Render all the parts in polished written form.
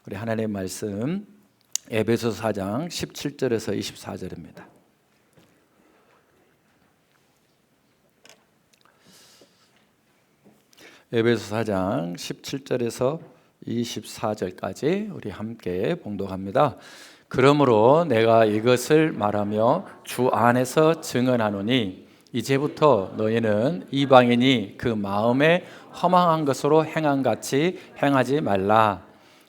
우리 하나님의 말씀 에베소서 4장 17절에서 24절입니다. 에베소서 4장 17절에서 24절까지 우리 함께 봉독합니다. 그러므로 내가 이것을 말하며 주 안에서 증언하노니 이제부터 너희는 이방인이 그 마음에 허망한 것으로 행한 같이 행하지 말라.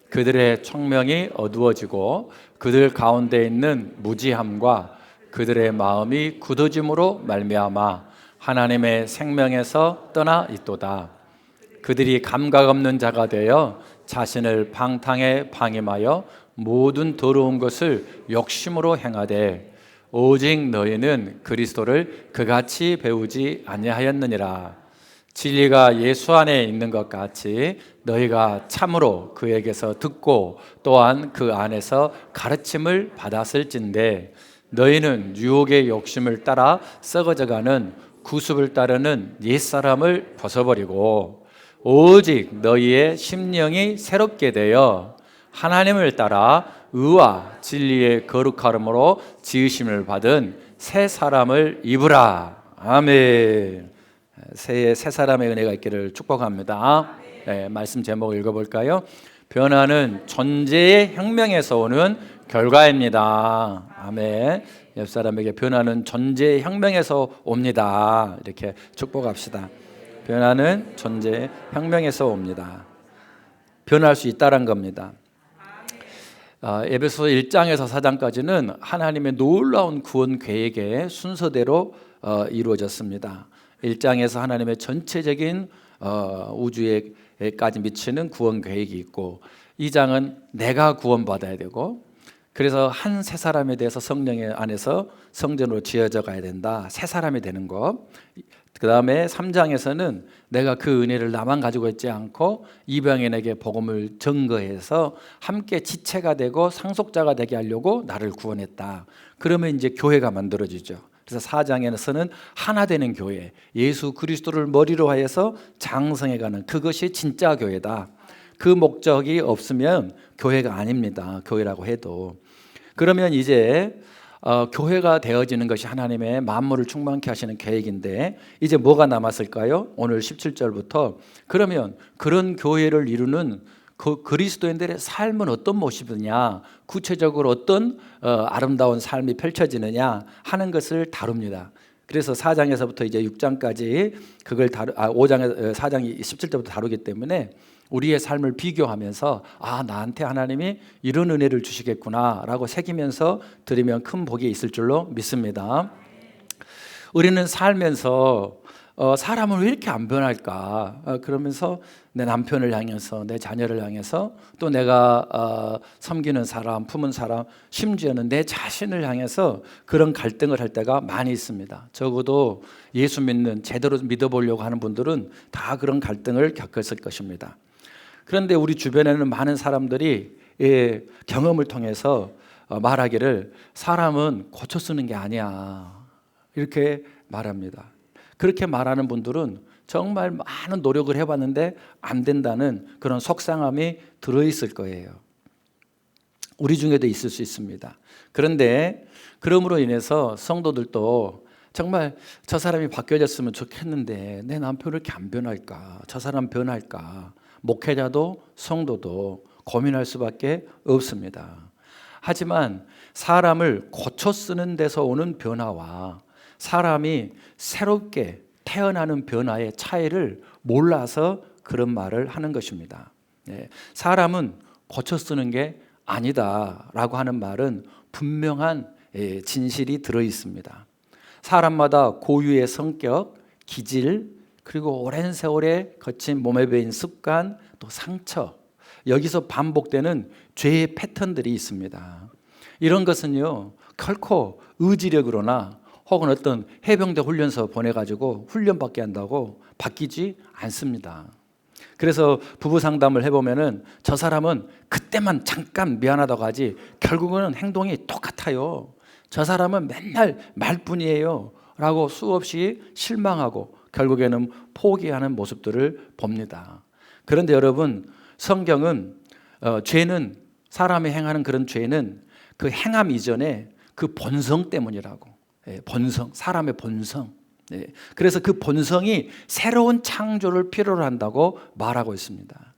그들의 청명이 어두워지고 그들 가운데 있는 무지함과 그들의 마음이 굳어짐으로 말미암아 하나님의 생명에서 떠나 있도다. 그들이 감각 없는 자가 되어 자신을 방탕에 방임하여 모든 더러운 것을 욕심으로 행하되 오직 너희는 그리스도를 그같이 배우지 아니하였느니라. 진리가 예수 안에 있는 것 같이 너희가 참으로 그에게서 듣고 또한 그 안에서 가르침을 받았을진데 너희는 유혹의 욕심을 따라 썩어져가는 구습을 따르는 옛사람을 벗어버리고 오직 너희의 심령이 새롭게 되어 하나님을 따라 의와 진리의 거룩함으로 지으심을 받은 새 사람을 입으라. 아멘. 새해 새 사람의 은혜가 있기를 축복합니다. 네, 말씀 제목 읽어볼까요? 변화는 존재의 혁명에서 오는 결과입니다. 아멘. 옆 사람에게 변화는 존재의 혁명에서 옵니다. 이렇게 축복합시다. 변화는 존재의 혁명에서 옵니다. 변할 수 있다는 겁니다. 에베소 1장에서 4장까지는 하나님의 놀라운 구원 계획의 순서대로 이루어졌습니다. 1장에서 하나님의 전체적인 우주에까지 미치는 구원 계획이 있고 2장은 내가 구원받아야 되고 그래서 한 새 사람에 대해서 성령의 안에서 성전으로 지어져 가야 된다. 새 사람이 되는 것. 그 다음에 3장에서는 내가 그 은혜를 나만 가지고 있지 않고 이방인에게 복음을 증거해서 함께 지체가 되고 상속자가 되게 하려고 나를 구원했다. 그러면 이제 교회가 만들어지죠. 그래서 4장에서는 하나 되는 교회, 예수 그리스도를 머리로 하여서 장성해가는 그것이 진짜 교회다. 그 목적이 없으면 교회가 아닙니다. 교회라고 해도. 그러면 이제 교회가 되어지는 것이 하나님의 만물을 충만케 하시는 계획인데 이제 뭐가 남았을까요? 오늘 17절부터 그러면 그런 교회를 이루는 그 그리스도인들의 삶은 어떤 모습이냐, 구체적으로 어떤 아름다운 삶이 펼쳐지느냐 하는 것을 다룹니다. 그래서 4장에서부터 이제 6장까지 그걸 4장이 17절부터 다루기 때문에 우리의 삶을 비교하면서 나한테 하나님이 이런 은혜를 주시겠구나라고 새기면서 드리면 큰 복이 있을 줄로 믿습니다. 우리는 살면서 사람은 왜 이렇게 안 변할까? 그러면서 내 남편을 향해서 내 자녀를 향해서 또 내가 섬기는 사람, 품은 사람, 심지어는 내 자신을 향해서 그런 갈등을 할 때가 많이 있습니다. 적어도 예수 믿는 제대로 믿어보려고 하는 분들은 다 그런 갈등을 겪었을 것입니다. 그런데 우리 주변에는 많은 사람들이 경험을 통해서 말하기를 사람은 고쳐 쓰는 게 아니야 이렇게 말합니다. 그렇게 말하는 분들은 정말 많은 노력을 해봤는데 안 된다는 그런 속상함이 들어있을 거예요. 우리 중에도 있을 수 있습니다. 그런데 그럼으로 인해서 성도들도 정말 저 사람이 바뀌어졌으면 좋겠는데 내 남편은 이렇게 안 변할까? 저 사람 변할까? 목회자도 성도도 고민할 수밖에 없습니다. 하지만 사람을 고쳐 쓰는 데서 오는 변화와 사람이 새롭게 태어나는 변화의 차이를 몰라서 그런 말을 하는 것입니다. 사람은 고쳐 쓰는 게 아니다라고 하는 말은 분명한 진실이 들어 있습니다. 사람마다 고유의 성격, 기질, 그리고 오랜 세월에 거친 몸에 배인 습관, 또 상처, 여기서 반복되는 죄의 패턴들이 있습니다. 이런 것은요, 결코 의지력으로나 혹은 어떤 해병대 훈련소 보내가지고 훈련받게 한다고 바뀌지 않습니다. 그래서 부부 상담을 해보면은 저 사람은 그때만 잠깐 미안하다고 하지 결국은 행동이 똑같아요. 저 사람은 맨날 말뿐이에요 라고 수없이 실망하고 결국에는 포기하는 모습들을 봅니다. 그런데 여러분, 성경은 죄는 사람이 행하는 그런 죄는 그 행함 이전에 그 본성 때문이라고. 본성, 사람의 본성. 그래서 그 본성이 새로운 창조를 필요로 한다고 말하고 있습니다.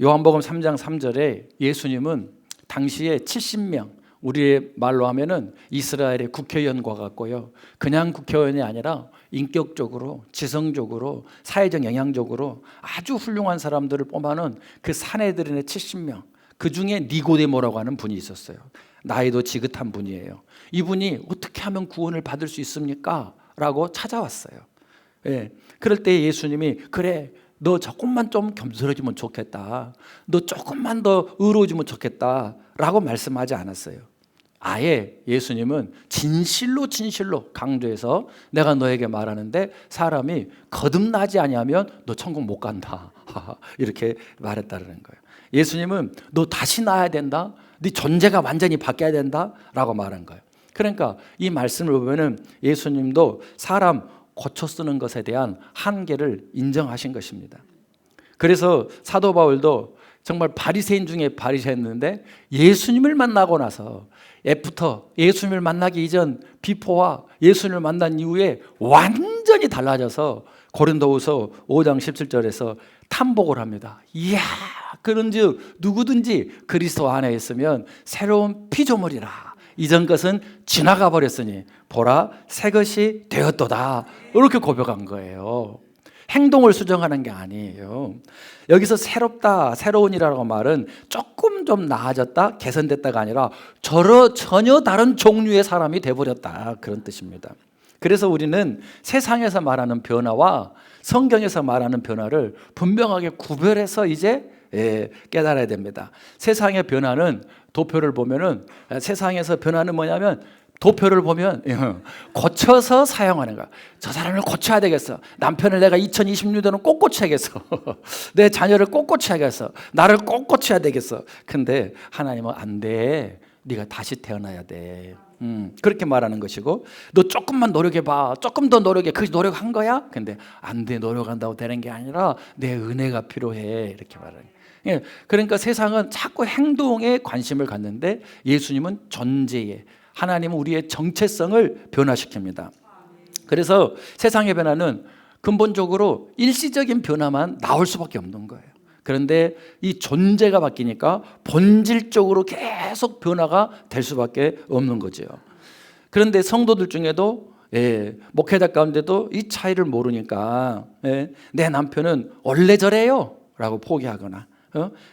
요한복음 3장 3절에 예수님은 당시에 70명, 우리의 말로 하면은 이스라엘의 국회의원과 같고요, 그냥 국회의원이 아니라 인격적으로, 지성적으로, 사회적 영향적으로 아주 훌륭한 사람들을 뽑아놓은 그 사내들인의 70명, 그 중에 니고데모라고 하는 분이 있었어요. 나이도 지긋한 분이에요. 이분이 어떻게 하면 구원을 받을 수 있습니까? 라고 찾아왔어요. 그럴 때 예수님이, 그래, 너 조금만 좀 겸손해지면 좋겠다, 너 조금만 더 의로워지면 좋겠다 라고 말씀하지 않았어요. 아예 예수님은 진실로 강조해서, 내가 너에게 말하는데 사람이 거듭나지 아니하면 너 천국 못 간다 이렇게 말했다는 거예요. 예수님은 너 다시 나야 된다, 네 존재가 완전히 바뀌어야 된다 라고 말한 거예요. 그러니까 이 말씀을 보면 예수님도 사람 고쳐 쓰는 것에 대한 한계를 인정하신 것입니다. 그래서 사도 바울도 정말 바리새인 중에 바리새인인데, 예수님을 만나고 나서, 애프터, 예수님을 만나기 이전 비포와 예수님을 만난 이후에 완전히 달라져서 고린도후서 5장 17절에서 탐복을 합니다. 이야, 그런즉 누구든지 그리스도 안에 있으면 새로운 피조물이라, 이전 것은 지나가 버렸으니 보라 새 것이 되었도다, 이렇게 고백한 거예요. 행동을 수정하는 게 아니에요. 여기서 새롭다, 새로운이라고 말은 조금 좀 나아졌다, 개선됐다가 아니라 전혀 다른 종류의 사람이 돼버렸다, 그런 뜻입니다. 그래서 우리는 세상에서 말하는 변화와 성경에서 말하는 변화를 분명하게 구별해서 이제 깨달아야 됩니다. 세상의 변화는, 도표를 보면은, 세상에서 변화는 뭐냐면, 도표를 보면 고쳐서 사용하는 거야. 저 사람을 고쳐야 되겠어, 남편을 내가 2026년도는 꼭 고쳐야겠어 내 자녀를 꼭 고쳐야겠어, 나를 꼭 고쳐야 되겠어. 근데 하나님은 안 돼, 네가 다시 태어나야 돼, 그렇게 말하는 것이고, 너 조금만 노력해봐, 조금 더 노력해, 그 노력한 거야? 근데 안 돼, 노력한다고 되는 게 아니라 내 은혜가 필요해, 이렇게 말하는 거예요. 그러니까 세상은 자꾸 행동에 관심을 갖는데, 예수님은 존재에, 하나님은 우리의 정체성을 변화시킵니다. 그래서 세상의 변화는 근본적으로 일시적인 변화만 나올 수밖에 없는 거예요. 그런데 이 존재가 바뀌니까 본질적으로 계속 변화가 될 수밖에 없는 거죠. 그런데 성도들 중에도, 목회자 가운데도 이 차이를 모르니까, 내 남편은 원래 저래요 라고 포기하거나,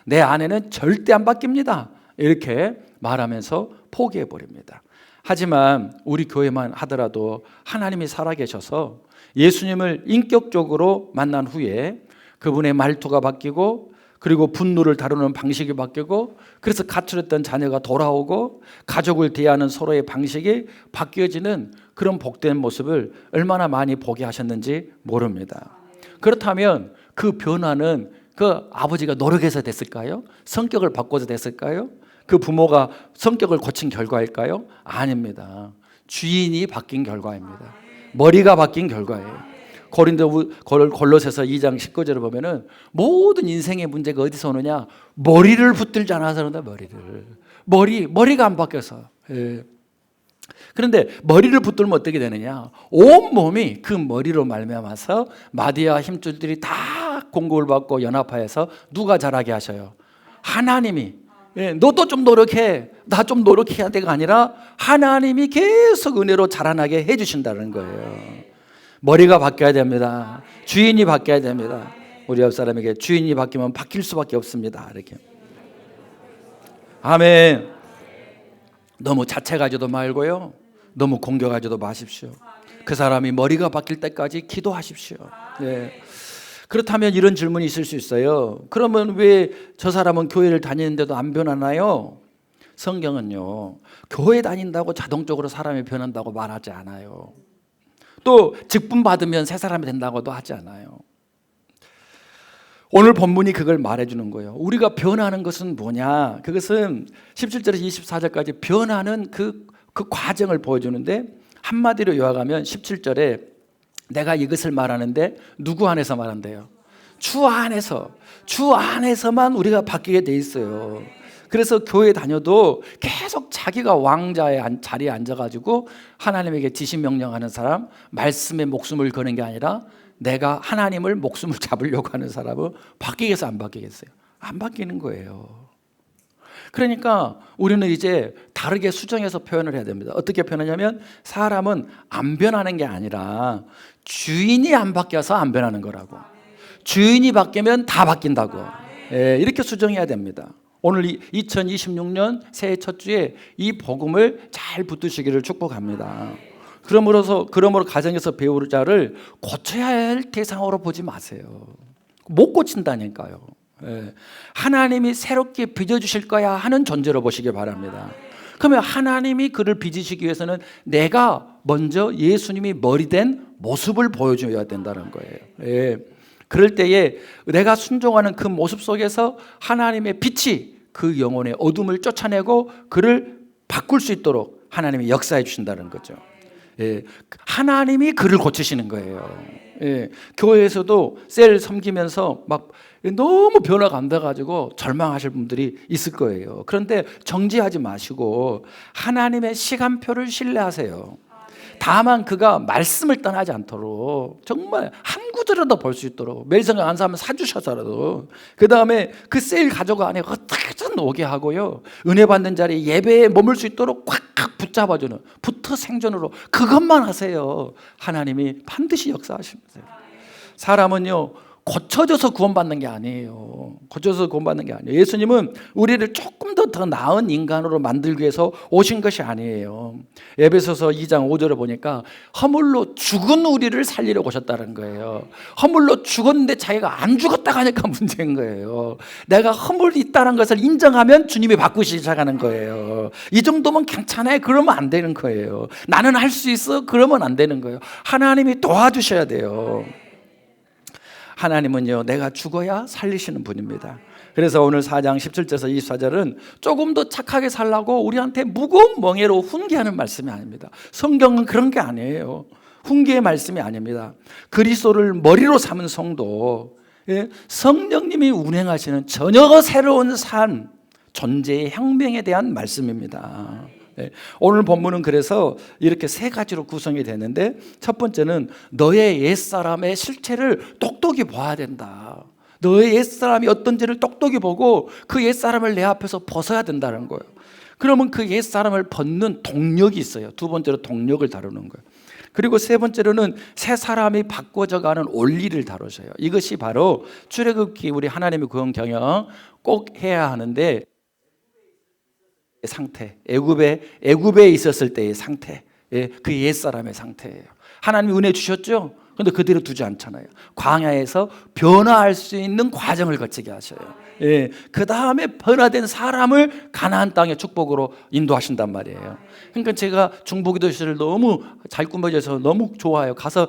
내 아내는 절대 안 바뀝니다 이렇게 말하면서 포기해버립니다. 하지만 우리 교회만 하더라도 하나님이 살아계셔서 예수님을 인격적으로 만난 후에 그분의 말투가 바뀌고, 그리고 분노를 다루는 방식이 바뀌고, 그래서 가출했던 자녀가 돌아오고, 가족을 대하는 서로의 방식이 바뀌어지는 그런 복된 모습을 얼마나 많이 보게 하셨는지 모릅니다. 그렇다면 그 변화는 그 아버지가 노력해서 됐을까요? 성격을 바꿔서 됐을까요? 그 부모가 성격을 고친 결과일까요? 아닙니다. 주인이 바뀐 결과입니다. 머리가 바뀐 거예요. 골로새서 2장 19절을 보면은 모든 인생의 문제가 어디서 오느냐? 머리를 붙들지 않아서 그런다. 머리가 안 바뀌어서. 그런데 머리를 붙들면 어떻게 되느냐? 온 몸이 그 머리로 말미암아서 마디와 힘줄들이 다 공급을 받고 연합하여서 누가 자라게 하셔요? 하나님이. 너도 좀 노력해, 나 좀 노력해야 돼가 아니라 하나님이 계속 은혜로 자라나게 해주신다는 거예요. 머리가 바뀌어야 됩니다. 주인이 바뀌어야 됩니다. 우리 옆 사람에게, 주인이 바뀌면 바뀔 수밖에 없습니다, 이렇게. 아멘. 너무 자책하지도 말고요, 너무 공격하지도 마십시오. 그 사람이 머리가 바뀔 때까지 기도하십시오. 그렇다면 이런 질문이 있을 수 있어요. 그러면 왜 저 사람은 교회를 다니는데도 안 변하나요? 성경은요, 교회 다닌다고 자동적으로 사람이 변한다고 말하지 않아요. 또 직분 받으면 새 사람이 된다고도 하지 않아요. 오늘 본문이 그걸 말해주는 거예요. 우리가 변하는 것은 뭐냐? 그것은 17절에서 24절까지 변하는 그 과정을 보여주는데, 한마디로 요약하면 17절에 내가 이것을 말하는데 누구 안에서 말한대요? 주 안에서만 우리가 바뀌게 돼 있어요. 그래서 교회 다녀도 계속 자기가 왕자의 자리에 앉아가지고 하나님에게 지시 명령하는 사람, 말씀에 목숨을 거는 게 아니라 내가 하나님을 목숨을 잡으려고 하는 사람은 바뀌겠어요, 안 바뀌겠어요? 안 바뀌는 거예요. 그러니까 우리는 이제 다르게 수정해서 표현을 해야 됩니다. 어떻게 표현하냐면 사람은 안 변하는 게 아니라 주인이 안 바뀌어서 안 변하는 거라고. 주인이 바뀌면 다 바뀐다고. 이렇게 수정해야 됩니다. 오늘 2026년 새해 첫 주에 이 복음을 잘 붙드시기를 축복합니다. 그러므로 가정에서 배울 자를 고쳐야 할 대상으로 보지 마세요. 못 고친다니까요. 하나님이 새롭게 빚어주실 거야 하는 존재로 보시기 바랍니다. 그러면 하나님이 그를 빚으시기 위해서는 내가 먼저 예수님이 머리 된 모습을 보여줘야 된다는 거예요. 그럴 때에 내가 순종하는 그 모습 속에서 하나님의 빛이 그 영혼의 어둠을 쫓아내고 그를 바꿀 수 있도록 하나님이 역사해 주신다는 거죠. 하나님이 그를 고치시는 거예요. 교회에서도 셀 섬기면서 막 너무 변화가 안 돼가지고 절망하실 분들이 있을 거예요. 그런데 정지하지 마시고 하나님의 시간표를 신뢰하세요. 다만 그가 말씀을 떠나지 않도록 정말 한 구절이라도 볼 수 있도록 매일 성경 안 사면 사주셔서라도 그 다음에 그 세일 가족 안에 어떻게든 오게 하고요, 은혜 받는 자리에 예배에 머물 수 있도록 꽉 붙잡아주는 부터 생존으로 그것만 하세요. 하나님이 반드시 역사하십니다. 사람은요 고쳐져서 구원받는 게 아니에요. 고쳐서 구원받는 게 아니에요. 예수님은 우리를 조금 더 나은 인간으로 만들기 위해서 오신 것이 아니에요. 에베소서 2장 5절에 보니까 허물로 죽은 우리를 살리려고 오셨다는 거예요. 허물로 죽었는데 자기가 안 죽었다고 하니까 문제인 거예요. 내가 허물이 있다는 것을 인정하면 주님이 바꾸시기 시작하는 거예요. 이 정도면 괜찮아요. 그러면 안 되는 거예요. 나는 할 수 있어. 그러면 안 되는 거예요. 하나님이 도와주셔야 돼요. 하나님은요 내가 죽어야 살리시는 분입니다. 그래서 오늘 4장 17절에서 24절은 조금 더 착하게 살라고 우리한테 무거운 멍에로 훈계하는 말씀이 아닙니다. 성경은 그런 게 아니에요. 훈계의 말씀이 아닙니다. 그리스도를 머리로 삼은 성도, 성령님이 운행하시는 전혀 새로운 삶, 존재의 혁명에 대한 말씀입니다. 오늘 본문은 그래서 이렇게 세 가지로 구성이 되는데, 첫 번째는 너의 옛사람의 실체를 똑똑히 봐야 된다. 너의 옛사람이 어떤지를 똑똑히 보고 그 옛사람을 내 앞에서 벗어야 된다는 거예요. 그러면 그 옛사람을 벗는 동력이 있어요. 두 번째로 동력을 다루는 거예요. 그리고 세 번째로는 새 사람이 바꿔져가는 원리를 다루셔요. 이것이 바로 출애굽기 우리 하나님의 구원 경영 꼭 해야 하는데, 상태, 애굽에 있었을 때의 상태, 그 옛사람의 상태예요. 하나님이 은혜 주셨죠? 그런데 그대로 두지 않잖아요. 광야에서 변화할 수 있는 과정을 거치게 하셔요. 그 다음에 변화된 사람을 가나안 땅의 축복으로 인도하신단 말이에요. 그러니까 제가 중보기도실을 너무 잘 꾸며져서 너무 좋아요. 가서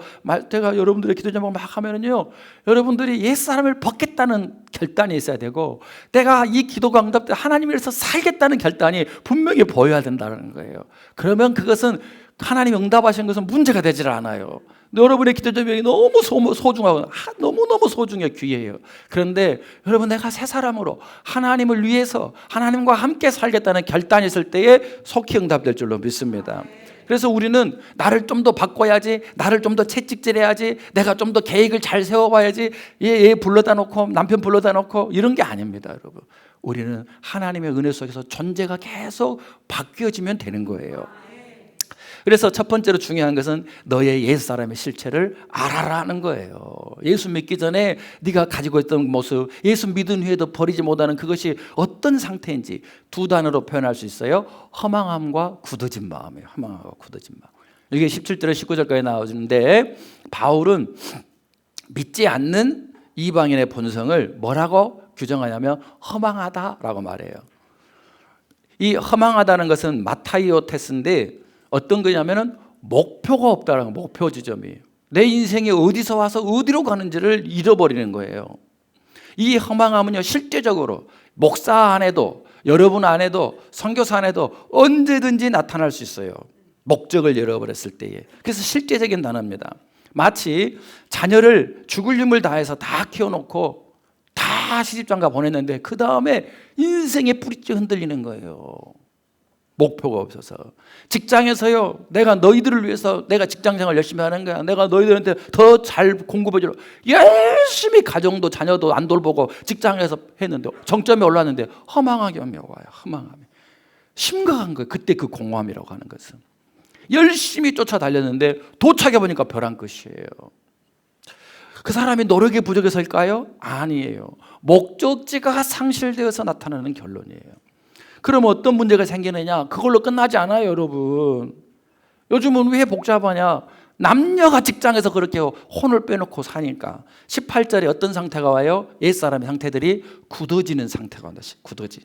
제가 여러분들의 기도 제목 막 하면은요, 여러분들이 옛사람을 벗겠다는 결단이 있어야 되고, 내가 이 기도가 응답돼 하나님을 위해서 살겠다는 결단이 분명히 보여야 된다는 거예요. 그러면 그것은 하나님이 응답하신 것은 문제가 되질 않아요. 여러분의 기도 제목이 너무 소중하고 너무너무 소중해, 귀해요. 그런데 여러분, 내가 새 사람으로 하나님을 위해서 하나님과 함께 살겠다는 결단이 있을 때에 속히 응답될 줄로 믿습니다. 그래서 우리는 나를 좀 더 바꿔야지, 나를 좀 더 채찍질해야지, 내가 좀 더 계획을 잘 세워봐야지, 얘 불러다 놓고 남편 불러다 놓고 이런 게 아닙니다. 여러분, 우리는 하나님의 은혜 속에서 존재가 계속 바뀌어지면 되는 거예요. 그래서 첫 번째로 중요한 것은 너의 옛사람의 실체를 알아라는 거예요. 예수 믿기 전에 네가 가지고 있던 모습, 예수 믿은 후에도 버리지 못하는 그것이 어떤 상태인지 두 단어로 표현할 수 있어요. 허망함과 굳어진 마음이에요. 허망함과 굳어진 마음. 이게 17절에 19절까지 나오는데, 바울은 믿지 않는 이방인의 본성을 뭐라고 규정하냐면 허망하다라고 말해요. 이 허망하다는 것은 마타이오 테스인데, 어떤 거냐면은 목표가 없다는 목표 지점이에요. 내 인생이 어디서 와서 어디로 가는지를 잃어버리는 거예요. 이 허망함은요, 실제적으로 목사 안에도, 여러분 안에도, 선교사 안에도 언제든지 나타날 수 있어요. 목적을 잃어버렸을 때에. 그래서 실제적인 단어입니다. 마치 자녀를 죽을 힘을 다해서 다 키워놓고 다 다 시집장가 보냈는데 그 다음에 인생의 뿌리째 흔들리는 거예요. 목표가 없어서. 직장에서요, 내가 너희들을 위해서 내가 직장생활 열심히 하는 거야. 내가 너희들한테 더 잘 공급해주려 열심히 가정도 자녀도 안 돌보고 직장에서 했는데 정점에 올랐는데 허망하게 와요. 허망하게. 심각한 거예요. 그때 그 공허함이라고 하는 것은. 열심히 쫓아달렸는데 도착해 보니까 벼랑 끝이에요. 그 사람이 노력이 부족해서일까요? 아니에요. 목적지가 상실되어서 나타나는 결론이에요. 그럼 어떤 문제가 생기느냐? 그걸로 끝나지 않아요, 여러분. 요즘은 왜 복잡하냐? 남녀가 직장에서 그렇게 혼을 빼놓고 사니까 18절에 어떤 상태가 와요? 옛사람의 상태들이 굳어지는 상태가 온다. 굳어지.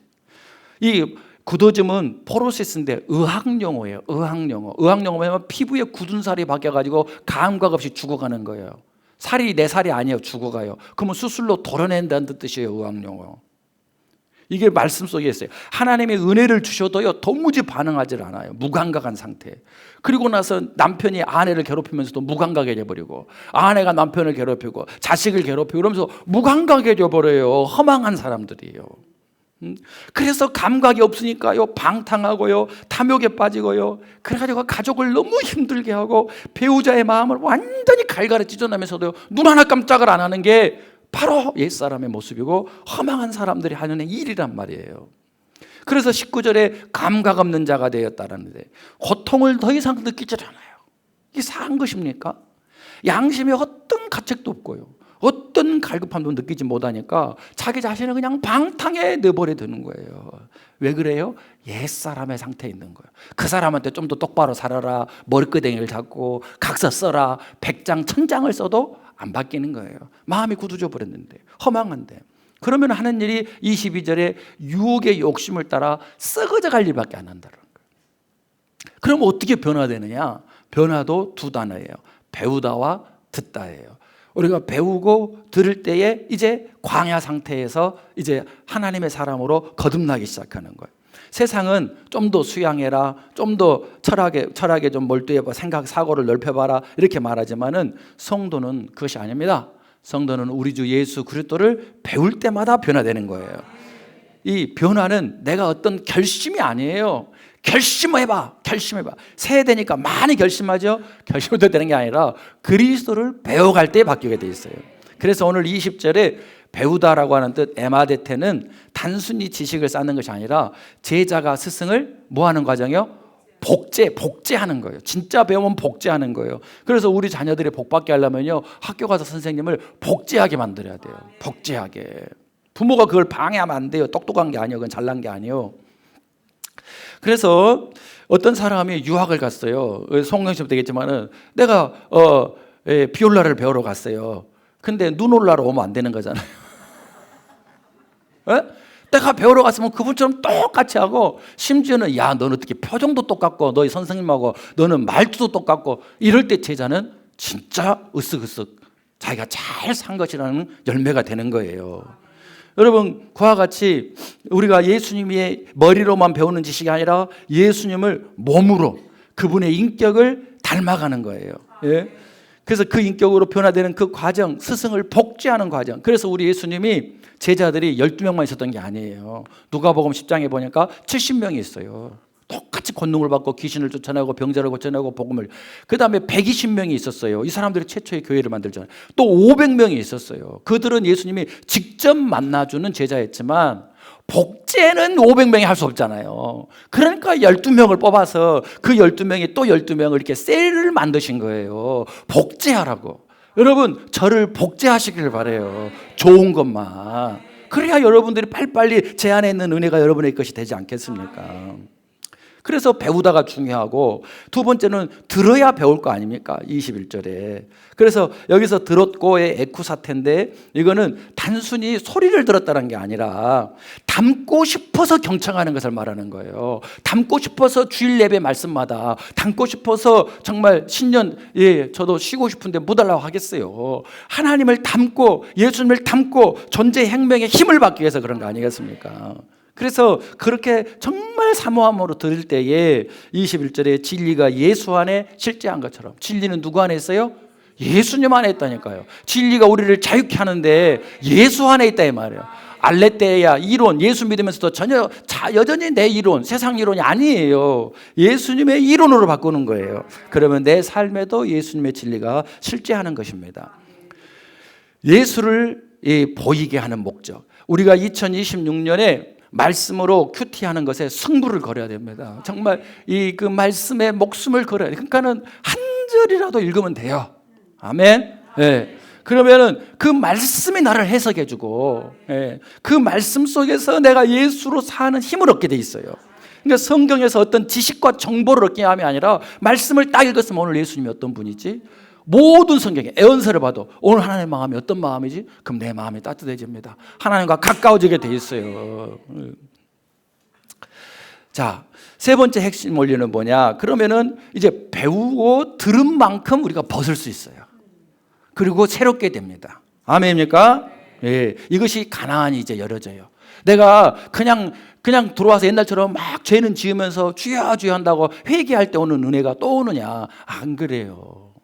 이 굳어짐은 포로시스인데 의학용어예요. 의학용어. 의학용어면 피부에 굳은 살이 박혀가지고 감각 없이 죽어가는 거예요. 살이 내 살이 아니에요. 죽어가요. 그러면 수술로 도려낸다는 뜻이에요. 의학용어. 이게 말씀 속에 있어요. 하나님의 은혜를 주셔도요, 도무지 반응하지 않아요. 무감각한 상태. 그리고 나서 남편이 아내를 괴롭히면서도 무감각해져 버리고, 아내가 남편을 괴롭히고 자식을 괴롭히고 그러면서 무감각해져 버려요. 허망한 사람들이에요. 그래서 감각이 없으니까요, 방탕하고요, 탐욕에 빠지고요, 그래가지고 가족을 너무 힘들게 하고 배우자의 마음을 완전히 갈갈에 찢어내면서도 눈 하나 깜짝을 안 하는 게 바로 옛사람의 모습이고 허망한 사람들이 하는 일이란 말이에요. 그래서 19절에 감각 없는 자가 되었다라는데 고통을 더 이상 느끼지 않아요. 이게 사한 것입니까? 양심에 어떤 가책도 없고요, 어떤 갈급함도 느끼지 못하니까 자기 자신을 그냥 방탕에 내버려 두는 거예요. 왜 그래요? 옛사람의 상태에 있는 거예요. 그 사람한테 좀 더 똑바로 살아라, 머리끄댕이를 잡고 각서 써라, 100장 1000장을 써도 안 바뀌는 거예요. 마음이 굳어져 버렸는데, 허망한데. 그러면 하는 일이 22절에 유혹의 욕심을 따라 썩어져 갈 일밖에 안 한다는 거예요. 그럼 어떻게 변화되느냐? 변화도 두 단어예요. 배우다와 듣다예요. 우리가 배우고 들을 때에 이제 광야 상태에서 이제 하나님의 사람으로 거듭나기 시작하는 거예요. 세상은 좀 더 수양해라, 좀 더 철학에 좀 몰두해봐, 생각 사고를 넓혀봐라 이렇게 말하지만은 성도는 그것이 아닙니다. 성도는 우리 주 예수 그리스도를 배울 때마다 변화되는 거예요. 이 변화는 내가 어떤 결심이 아니에요. 결심해봐. 새해 되니까 많이 결심하죠. 결심도 되는 게 아니라 그리스도를 배워갈 때 바뀌게 돼 있어요. 그래서 오늘 20절에 배우다라고 하는 뜻 에마데테는 단순히 지식을 쌓는 것이 아니라 제자가 스승을 뭐 하는 과정이요? 복제하는 거예요. 진짜 배우면 복제하는 거예요. 그래서 우리 자녀들이 복받게 하려면요, 학교 가서 선생님을 복제하게 만들어야 돼요. 복제하게. 부모가 그걸 방해하면 안 돼요. 똑똑한 게 아니에요. 그건 잘난 게 아니에요. 그래서 어떤 사람이 유학을 갔어요. 송영시도 되겠지만은 내가 비올라를 배우러 갔어요. 근데 눈 올라러 오면 안 되는 거잖아요. 에? 내가 배우러 갔으면 그분처럼 똑같이 하고, 심지어는 야, 너는 어떻게 표정도 똑같고 너희 선생님하고 너는 말투도 똑같고, 이럴 때 제자는 진짜 으쓱으쓱 자기가 잘 산 것이라는 열매가 되는 거예요. 여러분, 그와 같이 우리가 예수님의 머리로만 배우는 지식이 아니라 예수님을 몸으로, 그분의 인격을 닮아가는 거예요. 예? 그래서 그 인격으로 변화되는 그 과정, 스승을 복제하는 과정. 그래서 우리 예수님이 제자들이 12명만 있었던 게 아니에요. 누가복음 10장에 보니까 70명이 있어요. 똑같이 권능을 받고 귀신을 쫓아내고 병자를 고쳐내고 복음을. 그 다음에 120명이 있었어요. 이 사람들이 최초의 교회를 만들잖아요. 또 500명이 있었어요. 그들은 예수님이 직접 만나주는 제자였지만 복제는 500명이 할 수 없잖아요. 그러니까 12명을 뽑아서 그 12명이 또 12명을 이렇게 셀을 만드신 거예요. 복제하라고. 여러분, 저를 복제하시길 바라요. 좋은 것만. 그래야 여러분들이 빨리빨리 제 안에 있는 은혜가 여러분의 것이 되지 않겠습니까? 그래서 배우다가 중요하고, 두 번째는 들어야 배울 거 아닙니까? 21절에. 그래서 여기서 들었고의 에쿠사테인데, 이거는 단순히 소리를 들었다는 게 아니라 담고 싶어서 경청하는 것을 말하는 거예요. 담고 싶어서 주일 예배 말씀마다, 담고 싶어서 정말 신년, 저도 쉬고 싶은데 못 하려고 하겠어요. 하나님을 담고, 예수님을 담고 존재 행명에 힘을 받기 위해서 그런 거 아니겠습니까? 그래서 그렇게 정말 사모함으로 들을 때에 21절에 진리가 예수 안에 실제한 것처럼, 진리는 누구 안에 있어요? 예수님 안에 있다니까요. 진리가 우리를 자유케 하는데 예수 안에 있다 이 말이에요. 알레테야 이론, 예수 믿으면서도 여전히 내 이론, 세상 이론이 아니에요. 예수님의 이론으로 바꾸는 거예요. 그러면 내 삶에도 예수님의 진리가 실제하는 것입니다. 예수를 보이게 하는 목적. 우리가 2026년에 말씀으로 큐티하는 것에 승부를 걸어야 됩니다. 정말 그 말씀에 목숨을 걸어야 돼요. 그러니까는 한 절이라도 읽으면 돼요. 아멘. 네. 그러면은 그 말씀이 나를 해석해주고, 그 말씀 속에서 내가 예수로 사는 힘을 얻게 돼 있어요. 그러니까 성경에서 어떤 지식과 정보를 얻게 함이 아니라 말씀을 딱 읽었으면 오늘 예수님이 어떤 분이지? 모든 성경에 애언서를 봐도 오늘 하나님의 마음이 어떤 마음이지? 그럼 내 마음이 따뜻해집니다. 하나님과 가까워지게 돼 있어요. 자, 세 번째 핵심 원리는 뭐냐? 그러면은 이제 배우고 들은 만큼 우리가 벗을 수 있어요. 그리고 새롭게 됩니다. 아멘입니까? 예, 이것이 가나안이 이제 열어져요. 내가 그냥 들어와서 옛날처럼 막 죄는 지으면서 주여 주여 한다고 회개할 때 오는 은혜가 또 오느냐? 안 그래요.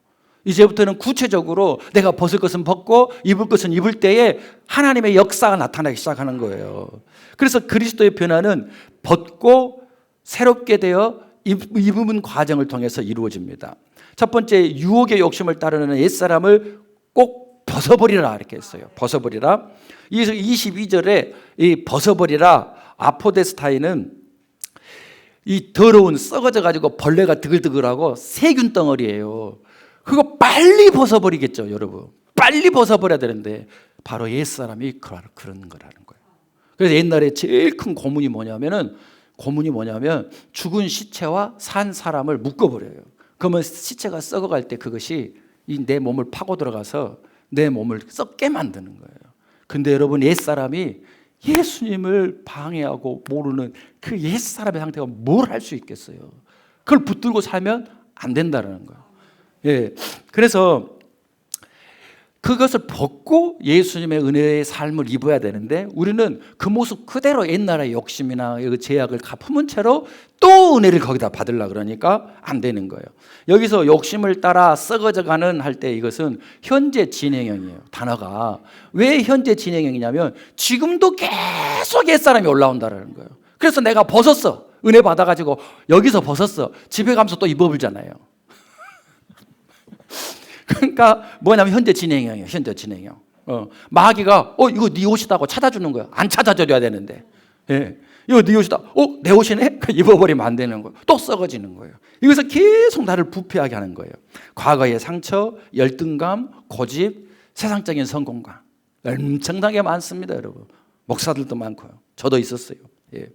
이제부터는 구체적으로 내가 벗을 것은 벗고 입을 것은 입을 때에 하나님의 역사가 나타나기 시작하는 거예요. 그래서 그리스도의 변화는 벗고 새롭게 되어 입은 과정을 통해서 이루어집니다. 첫 번째, 유혹의 욕심을 따르는 옛사람을 꼭 벗어버리라 이렇게 했어요. 벗어버리라. 22절에 이 벗어버리라 아포데스타이는 이 더러운 썩어져 가지고 벌레가 드글드글하고 세균 덩어리예요. 그거 빨리 벗어버리겠죠, 여러분. 빨리 벗어버려야 되는데 바로 옛사람이 그런 거라는 거예요. 그래서 옛날에 제일 큰 고문이 뭐냐면 죽은 시체와 산 사람을 묶어버려요. 그러면 시체가 썩어갈 때 그것이 내 몸을 파고 들어가서 내 몸을 썩게 만드는 거예요. 근데 여러분, 옛사람이 예수님을 방해하고 모르는 그 옛사람의 상태가 뭘 할 수 있겠어요? 그걸 붙들고 살면 안 된다는 거예요. 예, 그래서 그것을 벗고 예수님의 은혜의 삶을 입어야 되는데 우리는 그 모습 그대로 옛날의 욕심이나 제약을 갚은 채로 또 은혜를 거기다 받으려고 그러니까 안 되는 거예요. 여기서 욕심을 따라 썩어져가는 할 때 이것은 현재 진행형이에요. 단어가. 왜 현재 진행형이냐면 지금도 계속 옛사람이 올라온다는 거예요. 그래서 내가 벗었어. 은혜 받아가지고 여기서 벗었어. 집에 가면서 또 입어보잖아요. 그러니까 뭐냐면 현재 진행형이에요. 현재 진행형. 마귀가 이거 네 옷이다고 찾아주는 거야. 안 찾아줘야 되는데. 예. 이거 네 옷이다. 내 옷이네? 입어버리면 안 되는 거예요. 또 썩어지는 거예요. 이것서 계속 나를 부패하게 하는 거예요. 과거의 상처, 열등감, 고집, 세상적인 성공감 엄청나게 많습니다, 여러분. 목사들도 많고요. 저도 있었어요. 예.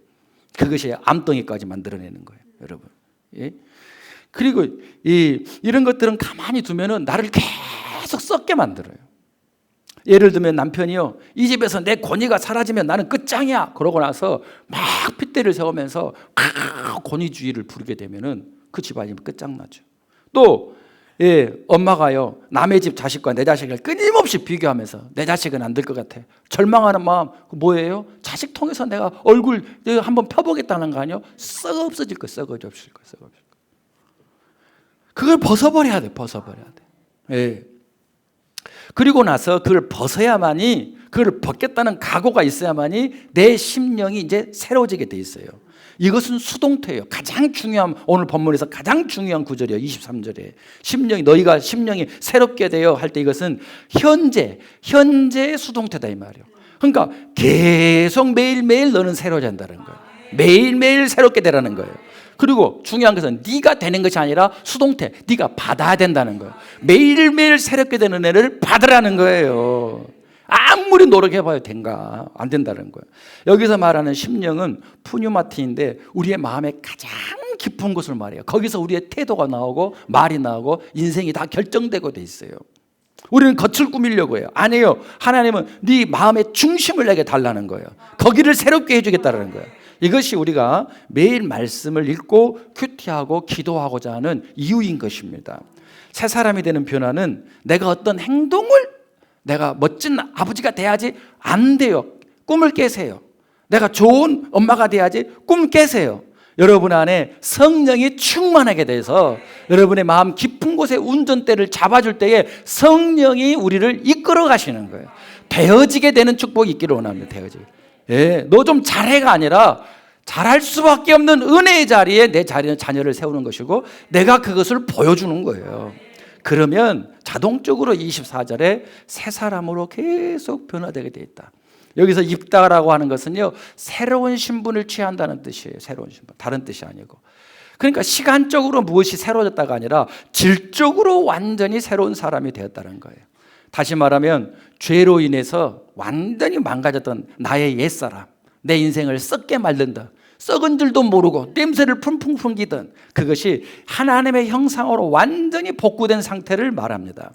그것이 암덩이까지 만들어내는 거예요, 여러분. 예. 그리고 이런 것들은 가만히 두면은 나를 계속 썩게 만들어요. 예를 들면 남편이요, 이 집에서 내 권위가 사라지면 나는 끝장이야. 그러고 나서 막 핏대를 세우면서 권위주의를 부리게 되면은 그 집안이 끝장나죠. 또 엄마가요, 남의 집 자식과 내 자식을 끊임없이 비교하면서 내 자식은 안 될 것 같아. 절망하는 마음 뭐예요? 자식 통해서 내가 얼굴 한번 펴보겠다는 거 아니에요? 썩어 없어질 거, 썩어져 없을 거, 썩어 없을 거. 그걸 벗어버려야 돼, 벗어버려야 돼. 예. 그리고 나서 그걸 벗어야만이, 그걸 벗겠다는 각오가 있어야만이 내 심령이 이제 새로워지게 돼 있어요. 이것은 수동태예요. 가장 중요한, 오늘 본문에서 가장 중요한 구절이에요. 23절에 너희가 심령이 새롭게 되어 할 때 이것은 현재 수동태다 이 말이에요. 그러니까 계속 매일매일 너는 새로워진다는 거예요. 매일매일 새롭게 되라는 거예요. 그리고 중요한 것은 네가 되는 것이 아니라 수동태, 네가 받아야 된다는 거예요. 매일매일 새롭게 되는 애를 받으라는 거예요. 아무리 노력해봐야 된가? 안 된다는 거예요. 여기서 말하는 심령은 푸뉴마티인데 우리의 마음의 가장 깊은 곳을 말해요. 거기서 우리의 태도가 나오고 말이 나오고 인생이 다 결정되고 돼 있어요. 우리는 겉을 꾸미려고 해요. 아니에요. 하나님은 네 마음의 중심을 내게 달라는 거예요. 거기를 새롭게 해주겠다는 거예요. 이것이 우리가 매일 말씀을 읽고 큐티하고 기도하고자 하는 이유인 것입니다. 새 사람이 되는 변화는 내가 어떤 행동을, 내가 멋진 아버지가 돼야지 안 돼요. 꿈을 깨세요. 내가 좋은 엄마가 돼야지 꿈 깨세요. 여러분 안에 성령이 충만하게 돼서 여러분의 마음 깊은 곳에 운전대를 잡아줄 때에 성령이 우리를 이끌어 가시는 거예요. 되어지게 되는 축복이 있기를 원합니다. 되어지게. 예, 너 좀 잘해가 아니라 잘할 수밖에 없는 은혜의 자리에 내 자녀를 세우는 것이고 내가 그것을 보여주는 거예요. 그러면 자동적으로 24절에 새 사람으로 계속 변화되게 돼 있다. 여기서 입다라고 하는 것은요, 새로운 신분을 취한다는 뜻이에요. 새로운 신분, 다른 뜻이 아니고. 그러니까 시간적으로 무엇이 새로워졌다가 아니라 질적으로 완전히 새로운 사람이 되었다는 거예요. 다시 말하면 죄로 인해서 완전히 망가졌던 나의 옛사람, 내 인생을 썩게 말른다, 썩은 줄도 모르고 냄새를 풍풍 풍기던 그것이 하나님의 형상으로 완전히 복구된 상태를 말합니다.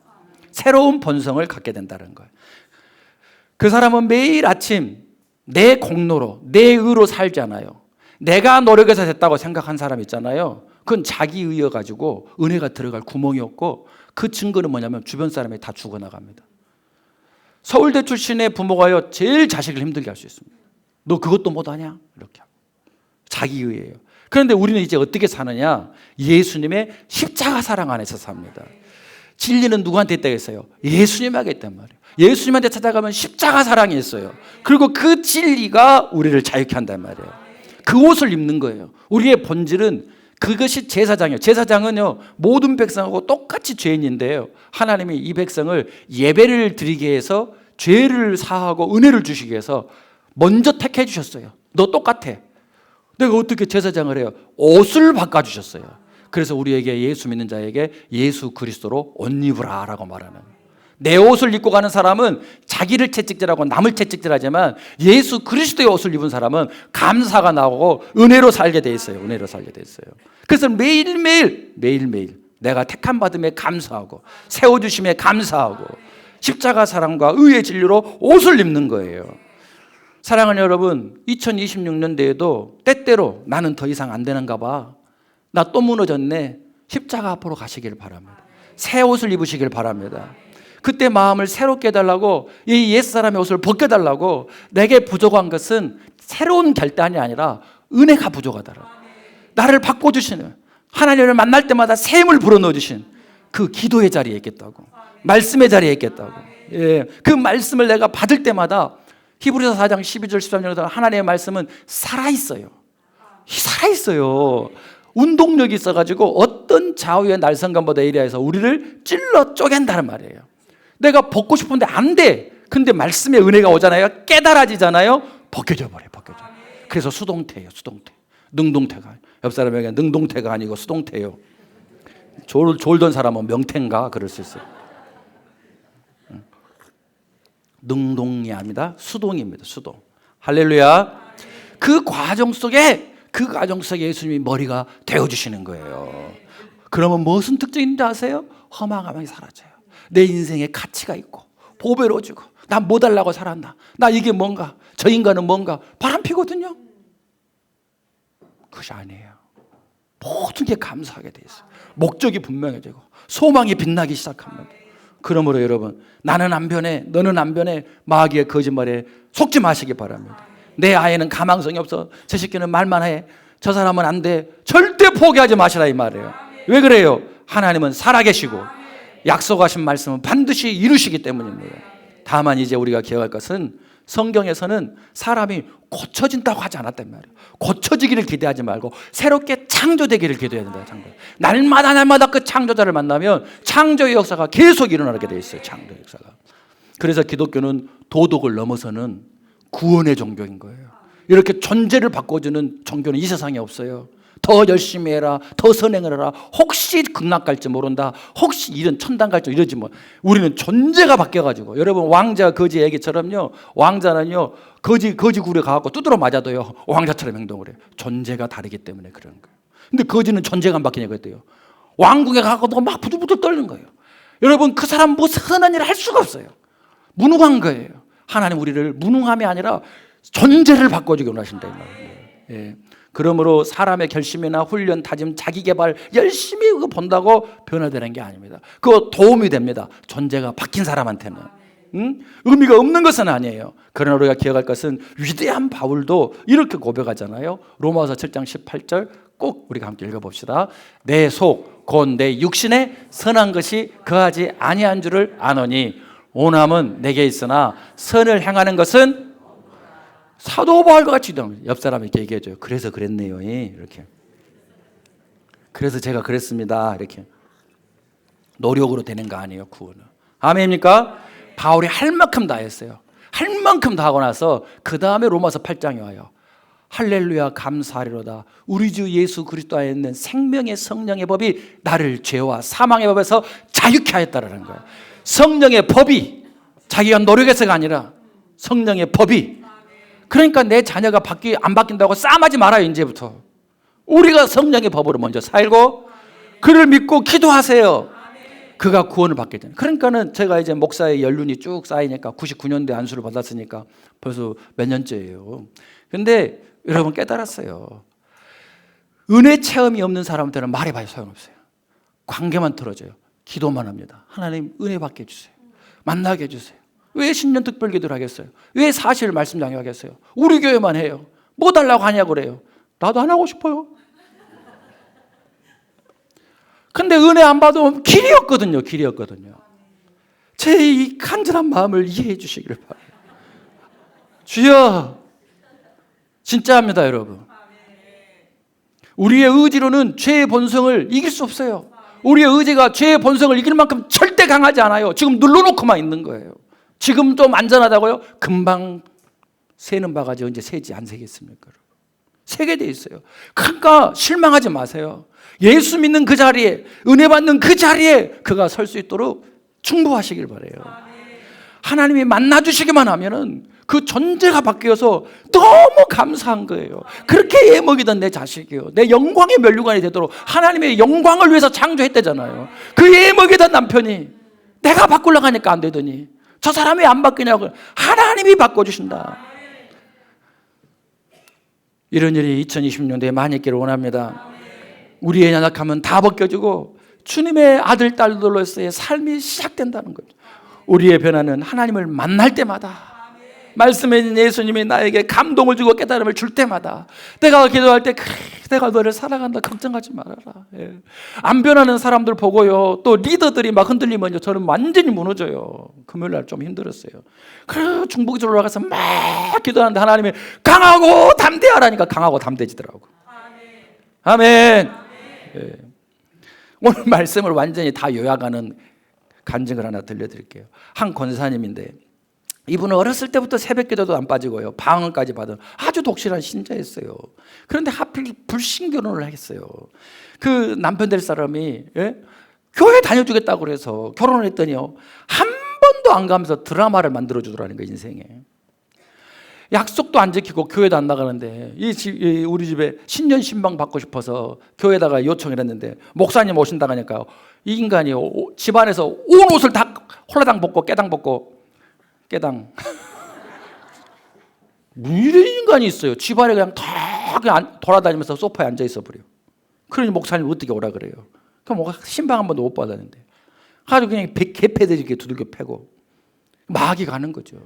새로운 본성을 갖게 된다는 거예요. 그 사람은 매일 아침 내 공로로, 내 의로 살잖아요. 내가 노력해서 됐다고 생각한 사람 있잖아요. 그건 자기 의여가지고 은혜가 들어갈 구멍이 없고, 그 증거는 뭐냐면 주변 사람이 다 죽어나갑니다. 서울대 출신의 부모가요, 제일 자식을 힘들게 할 수 있습니다. 너 그것도 못하냐? 이렇게 하고. 자기 의예요. 그런데 우리는 이제 어떻게 사느냐? 예수님의 십자가 사랑 안에서 삽니다. 진리는 누구한테 있다고 했어요? 예수님에게 있단 말이에요. 예수님한테 찾아가면 십자가 사랑이 있어요. 그리고 그 진리가 우리를 자유케 한단 말이에요. 그 옷을 입는 거예요. 우리의 본질은 그것이 제사장이에요. 제사장은요, 모든 백성하고 똑같이 죄인인데요, 하나님이 이 백성을 예배를 드리게 해서 죄를 사하고 은혜를 주시기 위해서 먼저 택해 주셨어요. 너 똑같아. 내가 어떻게 제사장을 해요? 옷을 바꿔주셨어요. 그래서 우리에게, 예수 믿는 자에게 예수 그리스도로 옷 입으라 라고 말하는, 내 옷을 입고 가는 사람은 자기를 채찍질하고 남을 채찍질하지만 예수 그리스도의 옷을 입은 사람은 감사가 나오고 은혜로 살게 돼 있어요. 은혜로 살게 돼 있어요. 그래서 매일매일 내가 택함 받음에 감사하고 세워주심에 감사하고 십자가 사랑과 의의 진리로 옷을 입는 거예요. 사랑하는 여러분, 2026년도에도 때때로 나는 더 이상 안 되는가 봐, 나 또 무너졌네, 십자가 앞으로 가시길 바랍니다. 새 옷을 입으시길 바랍니다. 그때 마음을 새롭게 해달라고, 이 옛사람의 옷을 벗겨달라고. 내게 부족한 것은 새로운 결단이 아니라 은혜가 부족하더라. 나를 바꿔주시는, 하나님을 만날 때마다 새 힘을 불어넣어주신 그 기도의 자리에 있겠다고, 말씀의 자리에 있겠다고. 예, 그 말씀을 내가 받을 때마다, 히브리서 4장 12절 13절에서 하나님의 말씀은 살아있어요. 살아있어요. 운동력이 있어가지고 어떤 좌우의 날성간보다 이래해서 우리를 찔러 쪼갠다는 말이에요. 내가 벗고 싶은데 안 돼. 근데 말씀의 은혜가 오잖아요. 깨달아지잖아요. 벗겨져 버려요. 벗겨져. 그래서 수동태예요. 수동태. 능동태가. 옆 사람에게 능동태가 아니고 수동태예요. 졸던 사람은 명태인가 그럴 수 있어요. 능동이 아닙니다. 수동입니다. 수동. 할렐루야. 그 과정 속에 예수님이 머리가 되어주시는 거예요. 그러면 무슨 특징이 있는지 아세요? 허망함이 사라져요. 내 인생에 가치가 있고 보배로워지고, 난 뭐 달라고 살았나, 나 이게 뭔가, 저 인간은 뭔가 바람피거든요. 그것이 아니에요. 모든 게 감사하게 돼 있어요. 목적이 분명해지고 소망이 빛나기 시작합니다. 그러므로 여러분, 나는 안 변해, 너는 안 변해, 마귀의 거짓말에 속지 마시기 바랍니다. 내 아이는 가망성이 없어, 저 새끼는 말만 해, 저 사람은 안 돼, 절대 포기하지 마시라 이 말이에요. 왜 그래요? 하나님은 살아계시고 약속하신 말씀은 반드시 이루시기 때문입니다. 다만 이제 우리가 기억할 것은, 성경에서는 사람이 고쳐진다고 하지 않았단 말이에요. 고쳐지기를 기대하지 말고 새롭게 창조되기를 기도해야 된다. 날마다 그 창조자를 만나면 창조의 역사가 계속 일어나게 되어 있어요. 창조의 역사가. 그래서 기독교는 도덕을 넘어서는 구원의 종교인 거예요. 이렇게 존재를 바꿔주는 종교는 이 세상에 없어요. 더 열심히 해라, 더 선행을 해라, 혹시 극락 갈지 모른다, 혹시 이런 천당 갈지 이러지 뭐. 우리는 존재가 바뀌어가지고, 여러분 왕자 거지 얘기처럼요, 왕자는요 거지 굴에 가갖고 두드러 맞아도요 왕자처럼 행동을 해요. 존재가 다르기 때문에 그런 거예요. 근데 거지는 존재가 안 바뀌냐고 했대요. 왕궁에 가갖고 막 부들부들 떨는 거예요. 여러분, 그 사람 뭐 선한 일을 할 수가 없어요. 무능한 거예요. 하나님 우리를 무능함이 아니라 존재를 바꿔주기 원하신다 이 말이에요. 예. 그러므로 사람의 결심이나 훈련, 다짐, 자기개발 열심히 그거 본다고 변화되는 게 아닙니다. 그거 도움이 됩니다. 존재가 바뀐 사람한테는. 의미가 없는 것은 아니에요. 그러나 우리가 기억할 것은 위대한 바울도 이렇게 고백하잖아요. 로마서 7장 18절 꼭 우리가 함께 읽어봅시다. 내 속 곧 내 육신에 선한 것이 거하지 아니한 줄을 아노니 오남은 내게 있으나 선을 행하는 것은 사도 바울과 같이 옆 사람에게 얘기해줘요. 그래서 그랬네요. 이렇게. 그래서 제가 그랬습니다. 이렇게. 노력으로 되는 거 아니에요, 구원은. 아멘입니까? 바울이 할 만큼 다 했어요. 할 만큼 다 하고 나서 그 다음에 로마서 8장에 와요. 할렐루야 감사하리로다. 우리 주 예수 그리스도 안에 있는 생명의 성령의 법이 나를 죄와 사망의 법에서 자유케 하였다라는 거예요. 성령의 법이 자기가 노력해서가 아니라 성령의 법이. 그러니까 내 자녀가 안 바뀐다고 싸움하지 말아요. 이제부터 우리가 성령의 법으로 먼저 살고 그를 믿고 기도하세요. 그가 구원을 받게 되는. 그러니까는 제가 이제 목사의 연륜이 쭉 쌓이니까 99년도에 안수를 받았으니까 벌써 몇 년째예요. 근데 여러분 깨달았어요. 은혜 체험이 없는 사람들은 말해봐야 소용없어요. 관계만 틀어져요. 기도만 합니다. 하나님 은혜 받게 해주세요. 만나게 해주세요. 왜 신년 특별 기도를 하겠어요? 왜 사실 말씀 강요하겠어요? 우리 교회만 해요. 뭐 달라고 하냐고 그래요. 나도 안 하고 싶어요. 근데 은혜 안 받으면 길이었거든요. 제 이 간절한 마음을 이해해 주시기를 바라요. 주여, 진짜합니다, 여러분. 우리의 의지로는 죄의 본성을 이길 수 없어요. 우리의 의지가 죄의 본성을 이길 만큼 절대 강하지 않아요. 지금 눌러놓고만 있는 거예요. 지금 좀 안전하다고요? 금방 새는 바가지 언제 새지 안 새겠습니까? 새게 돼 있어요. 그러니까 실망하지 마세요. 예수 믿는 그 자리에, 은혜 받는 그 자리에 그가 설 수 있도록 충고하시길 바라요. 하나님이 만나주시기만 하면은 그 존재가 바뀌어서 너무 감사한 거예요. 그렇게 예먹이던 내 자식이요, 내 영광의 면류관이 되도록 하나님의 영광을 위해서 창조했대잖아요. 그 예먹이던 남편이 내가 바꾸려고 하니까 안 되더니 저 사람이 안 바뀌냐고. 하나님이 바꿔주신다. 이런 일이 2020년도에 많이 있기를 원합니다. 우리의 연약함은 다 벗겨지고 주님의 아들 딸들로서의 삶이 시작된다는 거죠. 우리의 변화는 하나님을 만날 때마다, 말씀에 있는 예수님이 나에게 감동을 주고 깨달음을 줄 때마다, 내가 기도할 때 그래, 내가 너를 사랑한다, 걱정하지 말아라. 예. 안 변하는 사람들 보고요, 또 리더들이 막 흔들리면 저는 완전히 무너져요. 금요일날 좀 힘들었어요. 그래 중보기도로 올라가서 막 기도하는데 하나님이 강하고 담대하라니까 강하고 담대지더라고. 아멘. 예. 오늘 말씀을 완전히 다 요약하는 간증을 하나 들려드릴게요. 한 권사님인데 이분은 어렸을 때부터 새벽기도도 안 빠지고요, 방언까지 받은 아주 독실한 신자였어요. 그런데 하필 불신결혼을 했어요. 그 남편 될 사람이 교회 다녀주겠다고 그래서 결혼을 했더니요, 한 번도 안 가면서 드라마를 만들어주더라는 거예요, 인생에. 약속도 안 지키고 교회도 안 나가는데 우리 집에 신년 신방 받고 싶어서 교회에다가 요청을 했는데 목사님 오신다고 하니까 이 인간이 집안에서 온 옷을 다 홀라당 벗고 깨당 벗고 깨당 이런 인간이 있어요. 집안에 그냥 다 그냥 돌아다니면서 소파에 앉아 있어 버려. 그러니 목사님 어떻게 오라 그래요? 그럼 신방 한 번도 못 받았는데 아주 그냥 개패들이 이렇게 두들겨 패고 마귀 가는 거죠.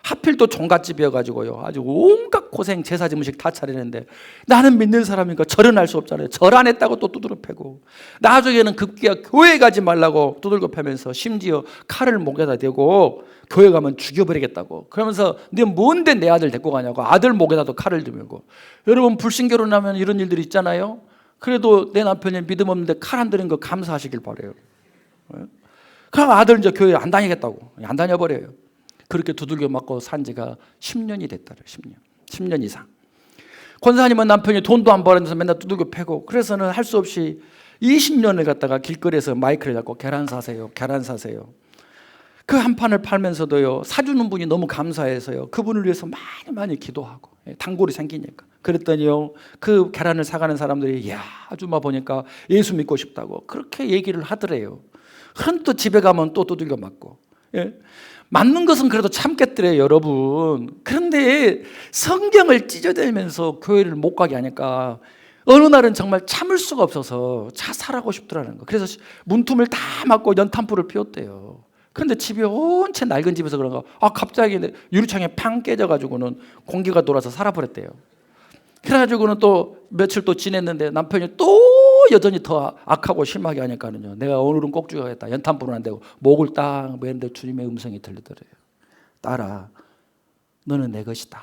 하필 또 종갓집이어가지고요, 아주 온갖 고생 제사지 음식 다 차리는데 나는 믿는 사람이니까 절은 할 수 없잖아요. 절 안 했다고 또 두들겨 패고, 나중에는 급기야 교회 가지 말라고 두들겨 패면서 심지어 칼을 목에다 대고 교회 가면 죽여버리겠다고 그러면서 너 뭔데 내 아들 데리고 가냐고 아들 목에다도 칼을 들고. 여러분 불신결혼하면 이런 일들이 있잖아요. 그래도 내 남편이 믿음 없는데 칼 안 들은 거 감사하시길 바라요. 그럼 아들 이제 교회 안 다니겠다고 안 다녀버려요. 그렇게 두들겨 맞고 산 지가 10년이 됐다래요. 10년 이상. 권사님은 남편이 돈도 안 벌면서 맨날 두들겨 패고, 그래서는 할 수 없이 20년을 갖다가 길거리에서 마이크를 잡고 계란 사세요, 계란 사세요. 그 한 판을 팔면서도요, 사주는 분이 너무 감사해서요, 그분을 위해서 많이 기도하고, 단골이 생기니까. 그랬더니요, 그 계란을 사가는 사람들이 야, 아줌마 보니까 예수 믿고 싶다고 그렇게 얘기를 하더래요. 그럼 또 집에 가면 또 두들겨 맞고. 예? 맞는 것은 그래도 참겠더래요, 여러분. 그런데 성경을 찢어대면서 교회를 못 가게 하니까 어느 날은 정말 참을 수가 없어서 자살하고 싶더라는 거. 그래서 문틈을 다 막고 연탄불을 피웠대요. 근데 집이 온채 낡은 집에서 그런가 갑자기 유리창에 팡 깨져가지고는 공기가 돌아서 살아버렸대요. 그래가지고는 또 며칠 또 지냈는데 남편이 또 여전히 더 악하고 심하게 하니까는요, 내가 오늘은 꼭 죽여야겠다. 연탄불은 안 되고 목을 딱 매는데 주님의 음성이 들리더래요. 딸아, 너는 내 것이다.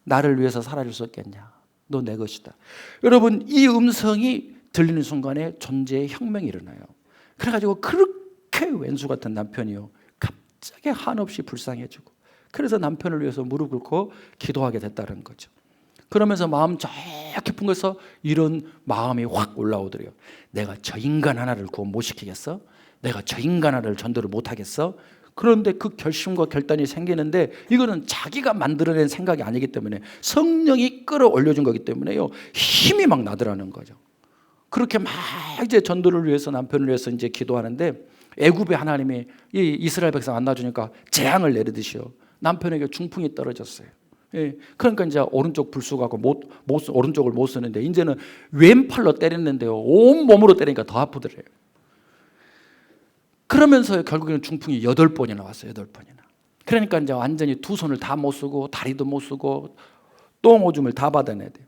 나를 위해서 사라질 수 없겠냐? 너 내 것이다. 여러분, 이 음성이 들리는 순간에 존재의 혁명이 일어나요. 그래가지고 그렇게 왼수 같은 남편이요, 갑자기 한없이 불쌍해지고, 그래서 남편을 위해서 무릎 꿇고 기도하게 됐다는 거죠. 그러면서 마음 저 깊은 곳에서 이런 마음이 확 올라오더래요. 내가 저 인간 하나를 구원 못 시키겠어? 내가 저 인간 하나를 전도를 못 하겠어? 그런데 그 결심과 결단이 생기는데, 이거는 자기가 만들어낸 생각이 아니기 때문에 성령이 끌어올려준 거기 때문에요, 힘이 막 나더라는 거죠. 그렇게 막 이제 전도를 위해서, 남편을 위해서 이제 기도하는데, 애굽의 하나님이 이 이스라엘 백성 안 놔주니까 재앙을 내리듯이요, 남편에게 중풍이 떨어졌어요. 예, 그러니까 이제 오른쪽 불쑥하고 오른쪽을 못 쓰는데, 이제는 왼팔로 때렸는데요, 온 몸으로 때리니까 더 아프더래요. 그러면서 결국에는 중풍이 8번이나 왔어요. 8번이나. 그러니까 이제 완전히 두 손을 다 못 쓰고 다리도 못 쓰고 똥 오줌을 다 받아내야 돼요.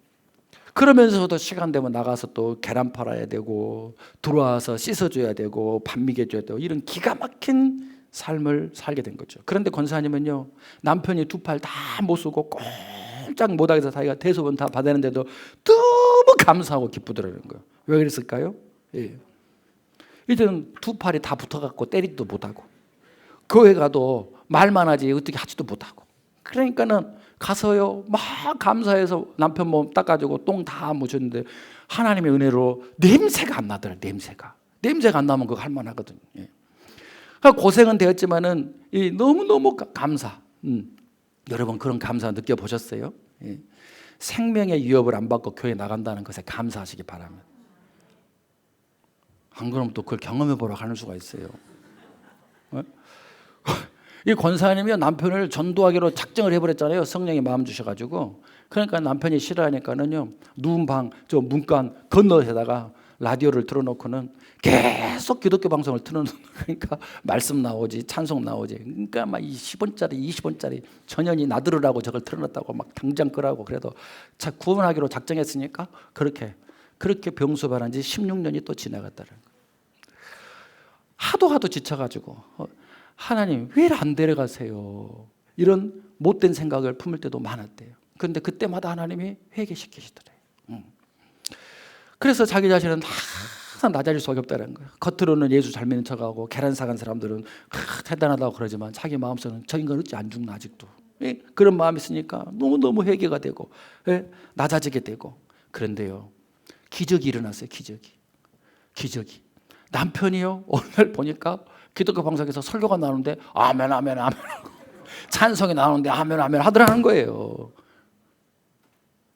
그러면서도 시간 되면 나가서 또 계란 팔아야 되고, 들어와서 씻어줘야 되고, 밥 먹여줘야 되고, 이런 기가 막힌 삶을 살게 된 거죠. 그런데 권사님은요, 남편이 두 팔 다 못 쓰고 꼼짝 못하게 해서 자기가 대소변 다 받았는데도 너무 감사하고 기쁘더라는 거예요. 왜 그랬을까요? 예. 이제는 두 팔이 다 붙어갖고 때리지도 못하고, 교회 가도 말만 하지 어떻게 하지도 못하고, 그러니까는 가서요 막 감사해서 남편 몸 닦아주고 똥 다 묻혔는데, 하나님의 은혜로 냄새가 안 나더라. 냄새가 안 나면 그거 할만하거든요. 예. 그러니까 고생은 되었지만은 너무너무 감사. 여러분, 그런 감사 느껴보셨어요? 예. 생명의 위협을 안 받고 교회 나간다는 것에 감사하시기 바랍니다. 안 그러면 또 그걸 경험해보러 가는 수가 있어요. 이 권사님이 남편을 전도하기로 작정을 해버렸잖아요. 성령이 마음 주셔가지고. 그러니까 남편이 싫어하니까는요, 누운 방, 저 문간 건너에다가 라디오를 틀어놓고는 계속 기독교 방송을 틀어놓는, 그러니까 말씀 나오지, 찬송 나오지. 그러니까 막 10원짜리, 20원짜리 전현이 나들으라고 저걸 틀어놨다고 막 당장 끄라고. 그래도 구원하기로 작정했으니까 그렇게 병수발한 지 16년이 또 지나갔다는 거예요. 하도 지쳐가지고 하나님 왜 안 데려가세요? 이런 못된 생각을 품을 때도 많았대요. 그런데 그때마다 하나님이 회개시키시더래요. 그래서 자기 자신은 항상 나 자리 속이 없다는 거예요. 겉으로는 예수 잘 믿는 척하고 계란 사간 사람들은 대단하다고 그러지만 자기 마음속은 저 인간 어찌 안 죽나 아직도. 예? 그런 마음이 있으니까 너무 회개가 되고, 예? 낮아지게 되고. 그런데요, 기적이 일어났어요. 기적이. 남편이요, 어느 날 보니까 기독교 방송에서 설교가 나오는데 아멘 하고 찬송이 나오는데 아멘 하더라는 거예요.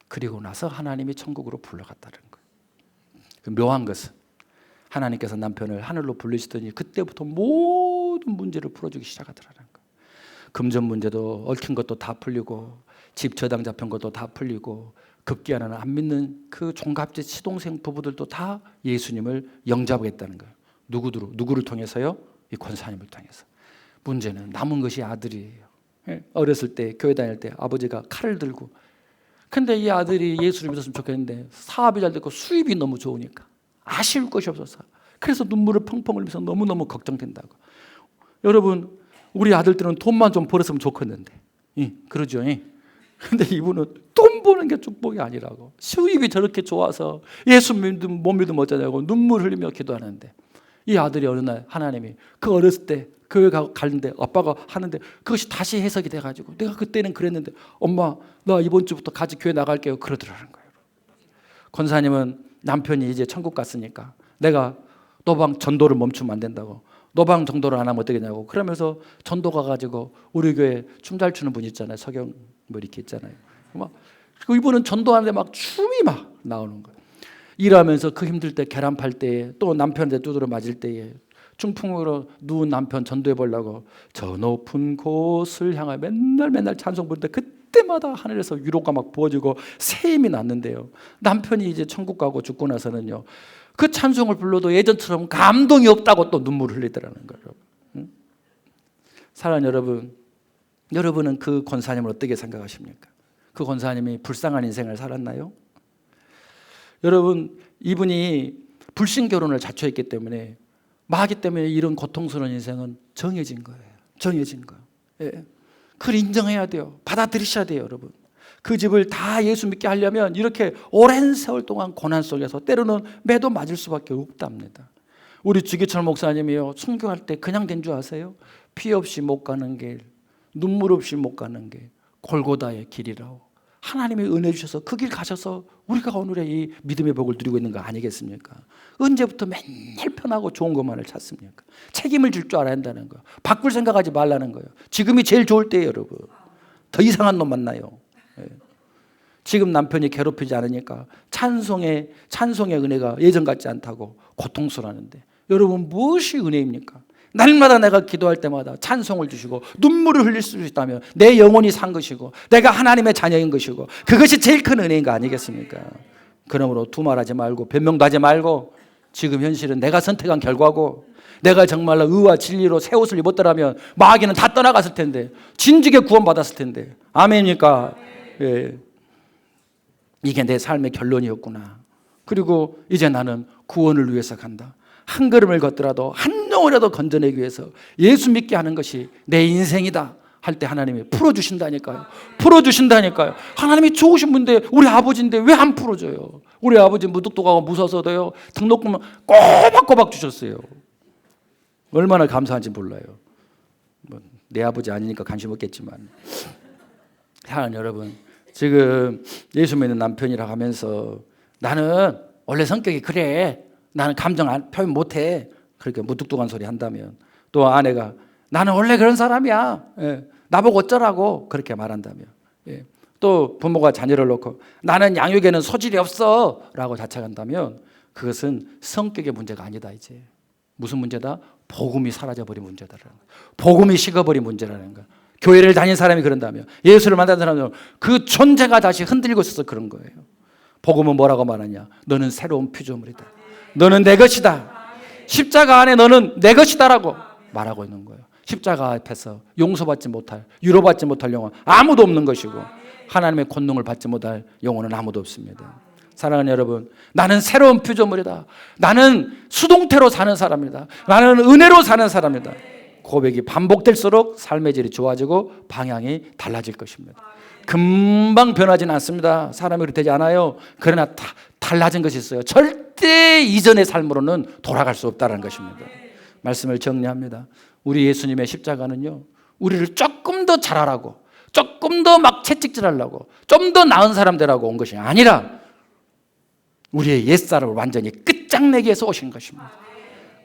그리고 나서 하나님이 천국으로 불러갔다는 거예요. 그 묘한 것은 하나님께서 남편을 하늘로 불리시더니 그때부터 모든 문제를 풀어주기 시작하더라는 거예요. 금전 문제도 얽힌 것도 다 풀리고, 집 저당 잡힌 것도 다 풀리고, 급기야는 안 믿는 그 종갓집 시동생 부부들도 다 예수님을 영접하겠다는 거예요. 누구를 통해서요? 이 권사님을 통해서. 문제는 남은 것이 아들이에요. 어렸을 때 교회 다닐 때 아버지가 칼을 들고, 근데 이 아들이 예수를 믿었으면 좋겠는데 사업이 잘 됐고 수입이 너무 좋으니까 아쉬울 것이 없어서, 그래서 눈물을 펑펑 흘리면서 너무너무 걱정된다고. 여러분, 우리 아들들은 돈만 좀 벌었으면 좋겠는데, 그러죠. 근데 이분은 돈 버는 게 축복이 아니라고, 수입이 저렇게 좋아서 예수 못 믿으면 어쩌냐고 눈물 흘리며 기도하는데, 이 아들이 어느 날 하나님이 그 어렸을 때 교회 가는데 아빠가 하는데 그것이 다시 해석이 돼가지고, 내가 그때는 그랬는데 엄마 나 이번 주부터 같이 교회 나갈게요 그러더라는 거예요. 권사님은 남편이 이제 천국 갔으니까 내가 노방 전도를 멈추면 안 된다고, 노방 전도를 안 하면 어떻게 되냐고, 그러면서 전도 가가지고 우리 교회 춤 잘 추는 분 있잖아요. 석영 뭐 이렇게 있잖아요. 막 이분은 전도하는데 막 춤이 막 나오는 거예요. 일하면서 그 힘들 때, 계란 팔 때에, 또 남편한테 두드려 맞을 때에 중풍으로 누운 남편 전도해 보려고 저 높은 곳을 향해 맨날 찬송 부르는데, 그때마다 하늘에서 위로가 막 부어지고 새 힘이 났는데요, 남편이 이제 천국 가고 죽고 나서는요, 그 찬송을 불러도 예전처럼 감동이 없다고 또 눈물을 흘리더라는 거예요. 사랑하는 여러분, 여러분은 그 권사님을 어떻게 생각하십니까? 그 권사님이 불쌍한 인생을 살았나요? 여러분, 이분이 불신 결혼을 자초했기 때문에, 마귀 때문에 이런 고통스러운 인생은 정해진 거예요. 정해진 거예요. 예. 그걸 인정해야 돼요. 받아들이셔야 돼요, 여러분. 그 집을 다 예수 믿게 하려면 이렇게 오랜 세월 동안 고난 속에서 때로는 매도 맞을 수밖에 없답니다. 우리 주기철 목사님이요, 순교할 때 그냥 된 줄 아세요? 피 없이 못 가는 길, 눈물 없이 못 가는 길, 골고다의 길이라고. 하나님이 은혜 주셔서 그 길 가셔서 우리가 오늘의 이 믿음의 복을 누리고 있는 거 아니겠습니까? 언제부터 맨날 편하고 좋은 것만을 찾습니까? 책임을 질 줄 알아야 한다는 거예요. 바꿀 생각하지 말라는 거예요. 지금이 제일 좋을 때예요, 여러분. 더 이상한 놈 만나요. 예. 지금 남편이 괴롭히지 않으니까 찬송의 은혜가 예전 같지 않다고 고통스러워하는데, 여러분 무엇이 은혜입니까? 날마다 내가 기도할 때마다 찬송을 주시고 눈물을 흘릴 수 있다면 내 영혼이 산 것이고 내가 하나님의 자녀인 것이고 그것이 제일 큰 은혜인 거 아니겠습니까? 그러므로 두말하지 말고 변명도 하지 말고, 지금 현실은 내가 선택한 결과고, 내가 정말로 의와 진리로 새 옷을 입었더라면 마귀는 다 떠나갔을 텐데, 진즉에 구원받았을 텐데. 아멘입니까? 예. 이게 내 삶의 결론이었구나. 그리고 이제 나는 구원을 위해서 간다. 한 걸음을 걷더라도 한 영혼이라도 건져내기 위해서 예수 믿게 하는 것이 내 인생이다 할 때 하나님이 풀어주신다니까요. 풀어주신다니까요. 하나님이 좋으신 분인데, 우리 아버지인데 왜 안 풀어줘요? 우리 아버지 무뚝뚝하고 무서워서도요, 등록금은 꼬박꼬박 주셨어요. 얼마나 감사한지 몰라요. 내 아버지 아니니까 관심 없겠지만. 사랑하는 여러분, 지금 예수 믿는 남편이라 하면서 나는 원래 성격이 그래, 나는 감정 표현 못해, 그렇게 무뚝뚝한 소리 한다면, 또 아내가 나는 원래 그런 사람이야, 예, 나보고 어쩌라고 그렇게 말한다면, 예, 또 부모가 자녀를 놓고 나는 양육에는 소질이 없어 라고 자책한다면, 그것은 성격의 문제가 아니다. 이제 무슨 문제다? 복음이 사라져버린 문제다라는 거야. 복음이 식어버린 문제라는 거야. 교회를 다닌 사람이 그런다면, 예수를 만난 사람은 그 존재가 다시 흔들리고 있어서 그런 거예요. 복음은 뭐라고 말하냐? 너는 새로운 피조물이다. 너는 내 것이다. 십자가 안에 너는 내 것이다라고 말하고 있는 거예요. 십자가 앞에서 용서받지 못할, 위로받지 못할 영혼 아무도 없는 것이고, 하나님의 권능을 받지 못할 영혼은 아무도 없습니다. 사랑하는 여러분, 나는 새로운 피조물이다. 나는 수동태로 사는 사람이다. 나는 은혜로 사는 사람이다. 고백이 반복될수록 삶의 질이 좋아지고 방향이 달라질 것입니다. 금방 변하지는 않습니다. 사람이 그렇게 되지 않아요. 그러나 달라진 것이 있어요. 절대 이전의 삶으로는 돌아갈 수 없다는 것입니다. 말씀을 정리합니다. 우리 예수님의 십자가는요, 우리를 조금 더 잘하라고, 조금 더 막 채찍질하려고, 좀 더 나은 사람 되라고 온 것이 아니라 우리의 옛사람을 완전히 끝장내기 위해서 오신 것입니다.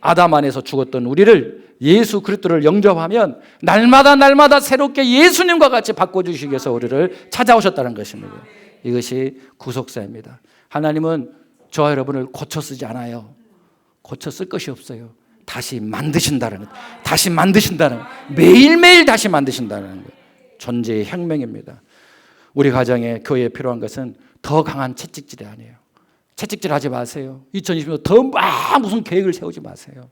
아담 안에서 죽었던 우리를 예수 그리스도를 영접하면 날마다 새롭게 예수님과 같이 바꿔주시기 위해서 우리를 찾아오셨다는 것입니다. 이것이 구속사입니다. 하나님은 저와 여러분을 고쳐 쓰지 않아요. 고쳐 쓸 것이 없어요. 다시 만드신다는 것, 다시 만드신다는 것, 매일매일 다시 만드신다는 것, 존재의 혁명입니다. 우리 가정에 교회에 필요한 것은 더 강한 채찍질이 아니에요. 채찍질하지 마세요. 2020년 더 막 무슨 계획을 세우지 마세요.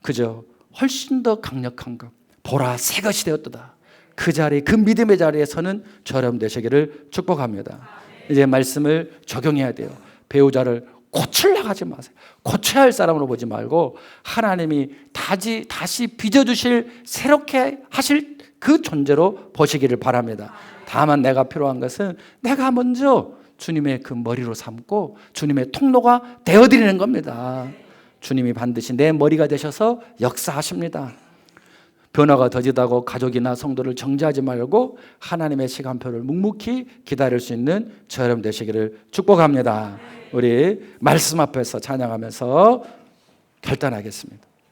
그저 훨씬 더 강력한 것, 보라 새 것이 되었도다. 그 자리, 그 믿음의 자리에 서는 저렴 되시기를 축복합니다. 이제 말씀을 적용해야 돼요. 배우자를 고치려고 하지 마세요. 고쳐야 할 사람으로 보지 말고 하나님이 다시 빚어주실, 새롭게 하실 그 존재로 보시기를 바랍니다. 다만 내가 필요한 것은 내가 먼저 주님의 그 머리로 삼고 주님의 통로가 되어드리는 겁니다. 주님이 반드시 내 머리가 되셔서 역사하십니다. 변화가 더디다고 가족이나 성도를 정죄하지 말고 하나님의 시간표를 묵묵히 기다릴 수 있는 저렴 되시기를 축복합니다. 우리 말씀 앞에서 찬양하면서 결단하겠습니다.